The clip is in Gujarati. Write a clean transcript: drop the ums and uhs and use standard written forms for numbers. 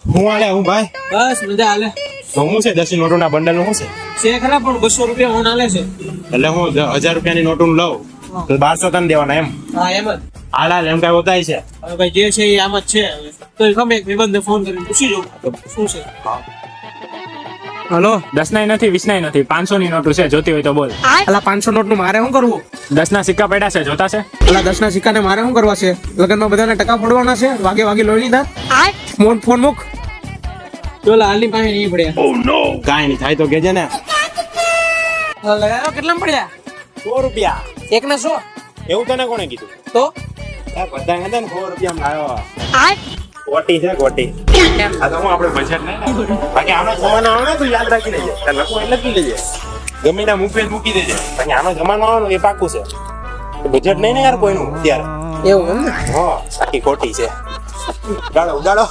હું હાલે હું ભાઈ બસ મજા હાલે. તો હું છે 10 નોટોના બંડલ નું શું છે છે ખરા પણ 200 રૂપિયા હોન હાલે છે. એટલે હું 1000 રૂપિયાની નોટું લઉં તો 1200 તને દેવાના એમ હા એમ જ. હાલ હાલ એમ કઈ હોતાય છે હવે ભાઈ જે છે એ આમ જ છે. તો ગમે એક ભાઈબંધને ફોન કરીને પૂછી જો શું છે. હલો 10 નાય નથી 20 નાય નથી 500 ની નોટો છે જોતી હોય તો બોલ. અલા 500 નોટ નું મારે શું કરવું? 10 ના સિક્કા પડ્યા છે જોતા છે? અલા 10 ના સિક્કાને મારે શું કરવા છે? લગનમાં બધાને ટકા ફોડવાના છે. વાગે વાગે લોહી લીધા. ફોન મૂક. તો હાલની પાસે નહીં પડ્યા. કાંઈ નહીં થાય તો કેજે ને લગાવ્યો કેટલા પડ્યા? 100 રૂપિયા એક ને 100 એવું તને કોણે કીધું? તો આ બધા હતા ને 100 રૂપિયા લાવ્યો ગોટી છે ગોટી આ તો હું આપણે બજેટ નહીં ને બાકી આનો જમાનો આવે ને તો યાદ રાખી લેજે તાર લખવું એટલે લખી લેજે ગમે ના મૂકવે મૂકી દેજે બાકી આનો જમાનો આવે ને એ પાકું છે બજેટ નહીં ને યાર કોઈનું અત્યારે એવું એમ ને? હા બાકી ખોટી છે ઉડાડો ઉડાડો